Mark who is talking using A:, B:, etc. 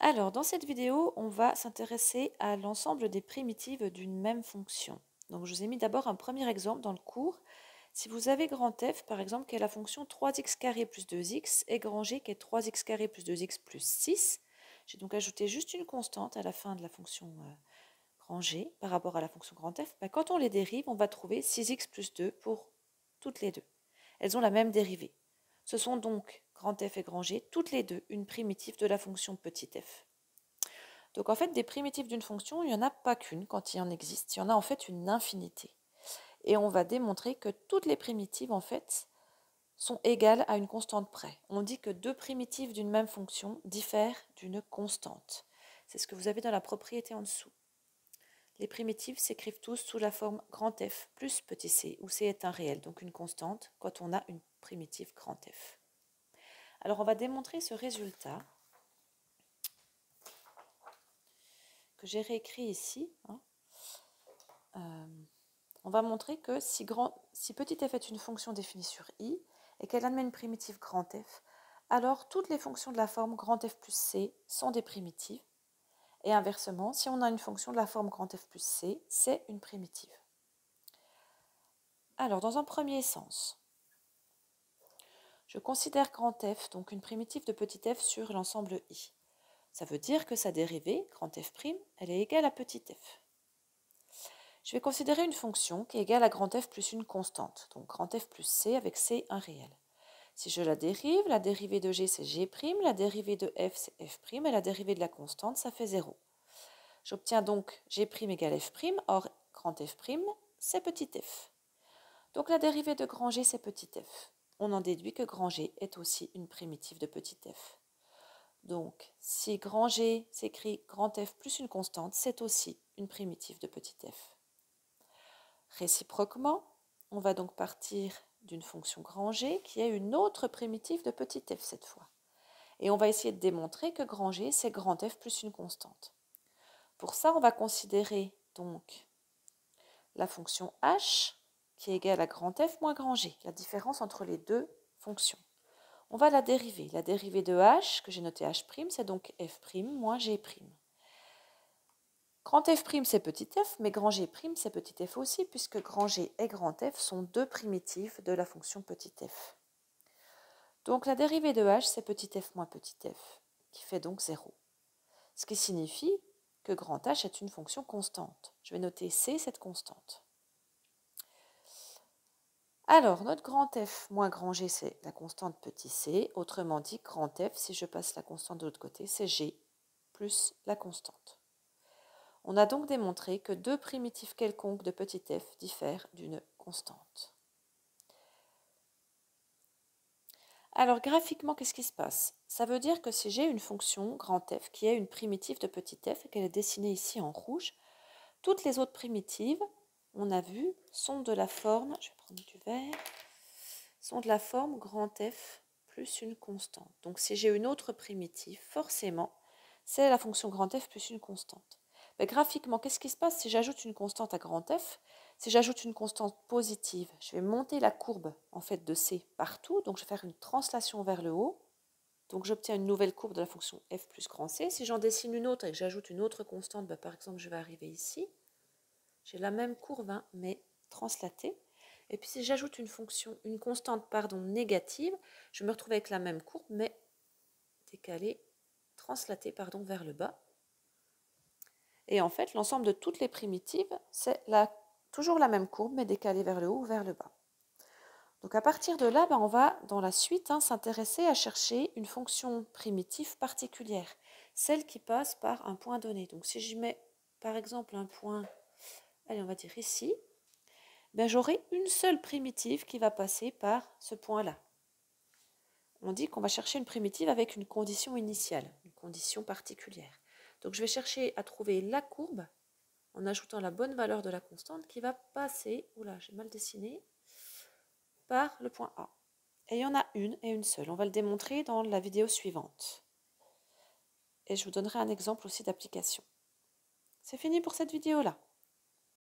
A: Alors, dans cette vidéo, on va s'intéresser à l'ensemble des primitives d'une même fonction. Donc, je vous ai mis d'abord un premier exemple dans le cours. Si vous avez grand F, par exemple, qui est la fonction 3x carré plus 2x, et grand G qui est 3x carré plus 2x plus 6, j'ai donc ajouté juste une constante à la fin de la fonction grand G par rapport à la fonction grand F. Quand on les dérive, on va trouver 6x plus 2 pour toutes les deux. Elles ont la même dérivée. Ce sont donc grand F et grand G, toutes les deux, une primitive de la fonction petit f. Donc en fait, des primitives d'une fonction, il n'y en a pas qu'une quand il en existe, il y en a en fait une infinité. Et on va démontrer que toutes les primitives, en fait, sont égales à une constante près. On dit que deux primitives d'une même fonction diffèrent d'une constante. C'est ce que vous avez dans la propriété en dessous. Les primitives s'écrivent tous sous la forme grand F plus petit c, où c est un réel, donc une constante, quand on a une primitive grand F. Alors on va démontrer ce résultat que j'ai réécrit ici. On va montrer que si petit f est une fonction définie sur i et qu'elle admet une primitive grand F, alors toutes les fonctions de la forme grand F plus c sont des primitives. Et inversement, si on a une fonction de la forme grand F plus c, c'est une primitive. Alors, dans un premier sens, je considère grand F, donc une primitive de petit f sur l'ensemble i. Ça veut dire que sa dérivée, grand f', elle est égale à petit f. Je vais considérer une fonction qui est égale à grand F plus une constante, donc grand F plus c avec c un réel. Si je la dérivée de g c'est g', la dérivée de f c'est f', et la dérivée de la constante ça fait 0. J'obtiens donc g' égale f', or grand f' c'est petit f. Donc la dérivée de grand G c'est petit f. On en déduit que grand G est aussi une primitive de petit f. Donc si grand G s'écrit grand F plus une constante, c'est aussi une primitive de petit f. Réciproquement, on va donc partir d'une fonction grand G qui est une autre primitive de petit f cette fois. Et on va essayer de démontrer que grand G, c'est grand F plus une constante. Pour ça, on va considérer donc la fonction h qui est égale à grand F moins grand G, la différence entre les deux fonctions. On va la dériver. La dérivée de h, que j'ai noté h', c'est donc f' moins g'. Grand F' c'est petit f, mais grand G' c'est petit f aussi, puisque grand G et grand F sont deux primitives de la fonction petit f. Donc la dérivée de h, c'est petit f moins petit f, qui fait donc 0. Ce qui signifie que grand H est une fonction constante. Je vais noter C, cette constante. Alors, notre grand F moins grand G, c'est la constante petit c. Autrement dit, grand F, si je passe la constante de l'autre côté, c'est G plus la constante. On a donc démontré que deux primitives quelconques de petit f diffèrent d'une constante. Alors, graphiquement, qu'est-ce qui se passe? Ça veut dire que si j'ai une fonction grand F qui est une primitive de petit f et qu'elle est dessinée ici en rouge, toutes les autres primitives, on a vu, sont de la forme, je vais prendre du vert, sont de la forme grand F plus une constante. Donc si j'ai une autre primitive, forcément, c'est la fonction grand F plus une constante. Mais graphiquement, qu'est-ce qui se passe si j'ajoute une constante à grand F? Si j'ajoute une constante positive, je vais monter la courbe en fait de C partout, donc je vais faire une translation vers le haut. Donc j'obtiens une nouvelle courbe de la fonction f plus grand C. Si j'en dessine une autre et que j'ajoute une autre constante, par exemple je vais arriver ici. J'ai la même courbe, mais translatée. Et puis si j'ajoute une constante négative, je me retrouve avec la même courbe, mais décalée, translatée vers le bas. Et en fait, l'ensemble de toutes les primitives, c'est toujours la même courbe, mais décalée vers le haut ou vers le bas. Donc à partir de là, on va, dans la suite, s'intéresser à chercher une fonction primitive particulière, celle qui passe par un point donné. Donc si je mets, par exemple, un point, allez, on va dire ici, j'aurai une seule primitive qui va passer par ce point-là. On dit qu'on va chercher une primitive avec une condition initiale, une condition particulière. Donc je vais chercher à trouver la courbe en ajoutant la bonne valeur de la constante qui va passer, oula, j'ai mal dessiné, par le point A. Et il y en a une et une seule. On va le démontrer dans la vidéo suivante. Et je vous donnerai un exemple aussi d'application. C'est fini pour cette vidéo-là.